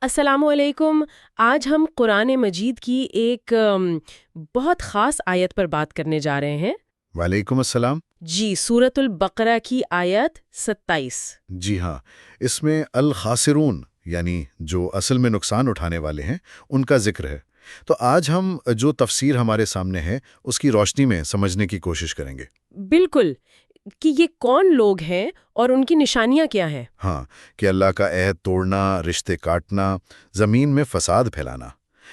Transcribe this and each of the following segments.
السلام علیکم۔ آج ہم قرآن مجید کی ایک بہت خاص آیت پر بات کرنے جا رہے ہیں۔ وعلیکم السلام۔ جی، سورۃ البقرہ کی آیت 27۔ جی ہاں، اس میں الخاسرون یعنی جو اصل میں نقصان اٹھانے والے ہیں ان کا ذکر ہے۔ تو آج ہم جو تفسیر ہمارے سامنے ہے اس کی روشنی میں سمجھنے کی کوشش کریں گے۔ بالکل، کہ یہ کون لوگ ہیں اور ان کی نشانیاں کیا ہیں۔ ہاں، کہ اللہ کا عہد توڑنا، رشتے کاٹنا، زمین میں فساد پھیلانا،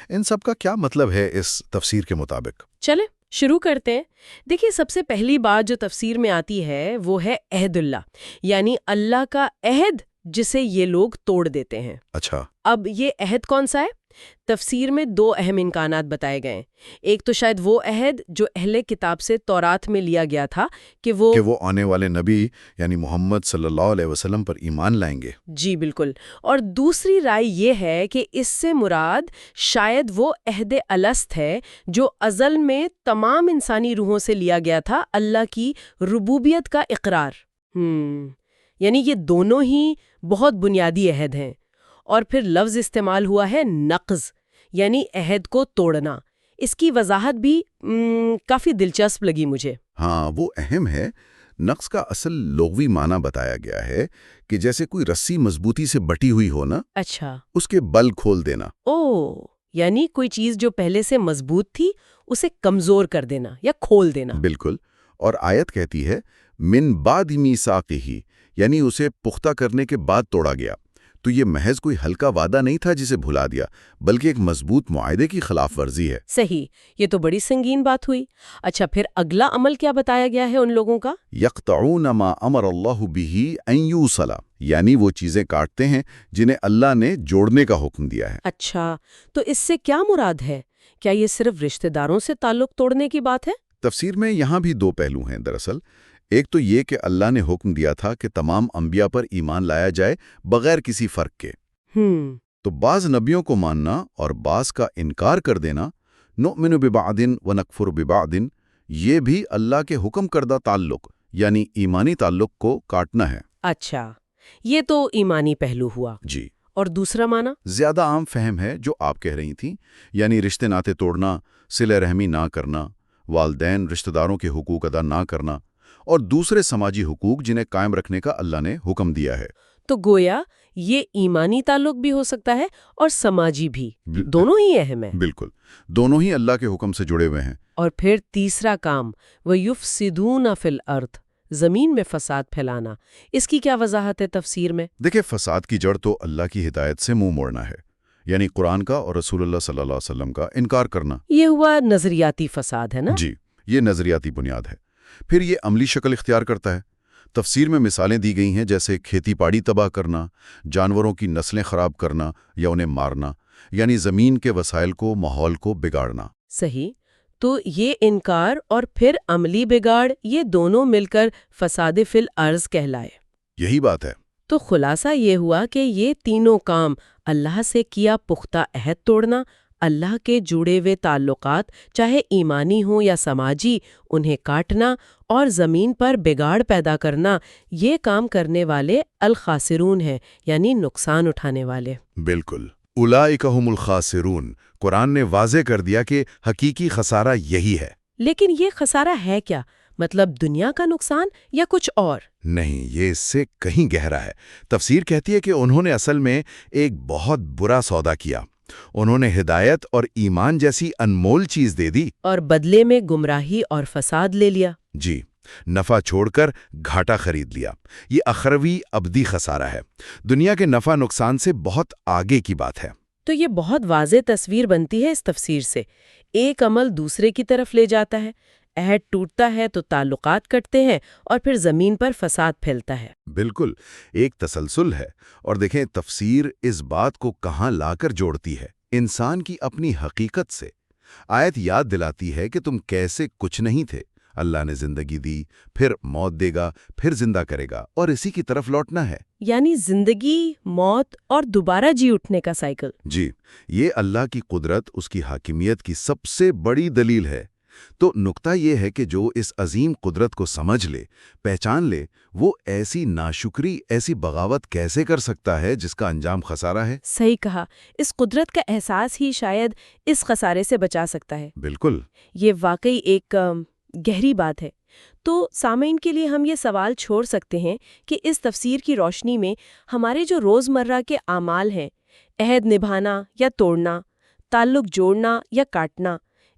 ان سب کا کیا مطلب ہے اس تفسیر کے مطابق؟ چلیں شروع کرتے ہیں۔ دیکھیے، سب سے پہلی بات جو تفسیر میں آتی ہے وہ ہے عہد اللہ، یعنی اللہ کا عہد جسے یہ لوگ توڑ دیتے ہیں۔ اچھا، اب یہ عہد کون سا ہے؟ تفسیر میں دو اہم امکانات بتائے گئے ہیں۔ ایک تو شاید وہ عہد جو اہل کتاب سے تورات میں لیا گیا تھا کہ وہ آنے والے نبی یعنی محمد صلی اللہ علیہ وسلم پر ایمان لائیں گے۔ جی بالکل، اور دوسری رائے یہ ہے کہ اس سے مراد شاید وہ عہد الست ہے جو ازل میں تمام انسانی روحوں سے لیا گیا تھا، اللہ کی ربوبیت کا اقرار۔ یعنی یہ دونوں ہی بہت بنیادی عہد ہیں۔ اور پھر لفظ استعمال ہوا ہے نقض، یعنی عہد کو توڑنا۔ اس کی وضاحت بھی کافی دلچسپ لگی مجھے۔ ہاں، وہ اہم ہے۔ نقص کا اصل لغوی معنی بتایا گیا ہے کہ جیسے کوئی رسی مضبوطی سے بٹی ہوئی ہو نا، اچھا، اس کے بل کھول دینا۔ یعنی کوئی چیز جو پہلے سے مضبوط تھی اسے کمزور کر دینا یا کھول دینا۔ بالکل، اور آیت کہتی ہے من بعد میثاقہ، یعنی اسے پختہ کرنے کے بعد توڑا گیا۔ تو یہ محض کوئی ہلکا وعدہ نہیں تھا جسے بھلا دیا، بلکہ ایک مضبوط معاہدے کی خلاف ورزی ہے۔ صحیح، یہ تو بڑی سنگین بات ہوئی۔ اچھا، پھر اگلا عمل کیا بتایا گیا ہے ان لوگوں کا؟ یقطعون ما امر اللہ بہ ان یوصل، یعنی وہ چیزیں کاٹتے ہیں جنہیں اللہ نے جوڑنے کا حکم دیا ہے۔ اچھا، تو اس سے کیا مراد ہے؟ کیا یہ صرف رشتہ داروں سے تعلق توڑنے کی بات ہے؟ تفسیر میں یہاں بھی دو پہلو ہیں دراصل۔ ایک تو یہ کہ اللہ نے حکم دیا تھا کہ تمام انبیاء پر ایمان لایا جائے بغیر کسی فرق کے۔ تو بعض نبیوں کو ماننا اور بعض کا انکار کر دینا، نؤمن ببعض ونکفر ببعض، یہ بھی اللہ کے حکم کردہ تعلق یعنی ایمانی تعلق کو کاٹنا ہے۔ اچھا، یہ تو ایمانی پہلو ہوا۔ جی، اور دوسرا معنی؟ زیادہ عام فہم ہے جو آپ کہہ رہی تھیں، یعنی رشتے ناتے توڑنا، صلہ رحمی نہ کرنا، والدین رشتہ داروں کے حقوق ادا نہ کرنا، اور دوسرے سماجی حقوق جنہیں قائم رکھنے کا اللہ نے حکم دیا ہے۔ تو گویا یہ ایمانی تعلق بھی ہو سکتا ہے اور سماجی بھی، دونوں ہی اہم ہیں۔ بالکل، دونوں ہی اللہ کے حکم سے جڑے ہوئے ہیں۔ اور پھر تیسرا کام، وَيُفْسِدُونَ فِي الْأَرْضِ، زمین میں فساد پھیلانا، اس کی کیا وضاحت ہے تفسیر میں؟ دیکھیں، فساد کی جڑ تو اللہ کی ہدایت سے منہ موڑنا ہے، یعنی قرآن کا اور رسول اللہ صلی اللہ علیہ وسلم کا انکار کرنا۔ یہ ہوا نظریاتی فساد، ہے نا؟ جی، یہ نظریاتی بنیاد ہے۔ پھر یہ عملی شکل اختیار کرتا ہے۔ تفسیر میں مثالیں دی گئی ہیں جیسے کھیتی باڑی تباہ کرنا، جانوروں کی نسلیں خراب کرنا یا انہیں مارنا، یعنی زمین کے وسائل کو، ماحول کو بگاڑنا۔ صحیح، تو یہ انکار اور پھر عملی بگاڑ، یہ دونوں مل کر فساد فی الارض کہلائے۔ یہی بات ہے۔ تو خلاصہ یہ ہوا کہ یہ تینوں کام، اللہ سے کیا پختہ عہد توڑنا، اللہ کے جڑے ہوئے تعلقات چاہے ایمانی ہوں یا سماجی انہیں کاٹنا، اور زمین پر بگاڑ پیدا کرنا، یہ کام کرنے والے الخاسرون ہیں، یعنی نقصان اٹھانے والے۔ بالکل، اولئک ھم الخاسرون، قرآن نے واضح کر دیا کہ حقیقی خسارہ یہی ہے۔ لیکن یہ خسارہ ہے کیا؟ مطلب دنیا کا نقصان یا کچھ اور؟ نہیں، یہ اس سے کہیں گہرا ہے۔ تفسیر کہتی ہے کہ انہوں نے اصل میں ایک بہت برا سودا کیا۔ انہوں نے ہدایت اور ایمان جیسی انمول چیز دے دی، اور بدلے میں گمراہی اور فساد لے لیا۔ جی، نفع چھوڑ کر گھاٹا خرید لیا۔ یہ اخروی ابدی خسارہ ہے، دنیا کے نفع نقصان سے بہت آگے کی بات ہے۔ تو یہ بہت واضح تصویر بنتی ہے اس تفسیر سے۔ ایک عمل دوسرے کی طرف لے جاتا ہے، عہد ٹوٹتا ہے تو تعلقات کٹتے ہیں، اور پھر زمین پر فساد پھیلتا ہے۔ بالکل، ایک تسلسل ہے۔ اور دیکھیں، تفسیر اس بات کو کہاں لا کر جوڑتی ہے؟ انسان کی اپنی حقیقت سے۔ آیت یاد دلاتی ہے کہ تم کیسے کچھ نہیں تھے، اللہ نے زندگی دی، پھر موت دے گا، پھر زندہ کرے گا، اور اسی کی طرف لوٹنا ہے۔ یعنی زندگی، موت اور دوبارہ جی اٹھنے کا سائیکل۔ جی، یہ اللہ کی قدرت، اس کی حاکمیت کی سب سے بڑی دلیل ہے۔ تو نکتہ یہ ہے کہ جو اس عظیم قدرت کو سمجھ لے، پہچان لے، وہ ایسی ناشکری، ایسی بغاوت کیسے کر سکتا ہے جس کا انجام خسارہ ہے؟ صحیح کہا، اس قدرت کا احساس ہی شاید اس خسارے سے بچا سکتا ہے۔ بالکل۔ یہ واقعی ایک گہری بات ہے۔ تو سامعین کے لیے ہم یہ سوال چھوڑ سکتے ہیں کہ اس تفسیر کی روشنی میں ہمارے جو روزمرہ کے اعمال ہیں، عہد نبھانا یا توڑنا، تعلق جوڑنا یا کاٹنا،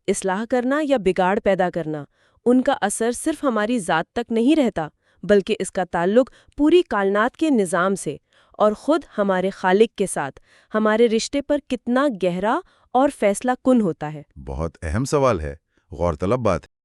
اصلاح کرنا یا بگاڑ پیدا کرنا، ان کا اثر صرف ہماری ذات تک نہیں رہتا، بلکہ اس کا تعلق پوری کائنات کے نظام سے اور خود ہمارے خالق کے ساتھ ہمارے رشتے پر کتنا گہرا اور فیصلہ کن ہوتا ہے۔ بہت اہم سوال ہے، غور طلب بات ہے۔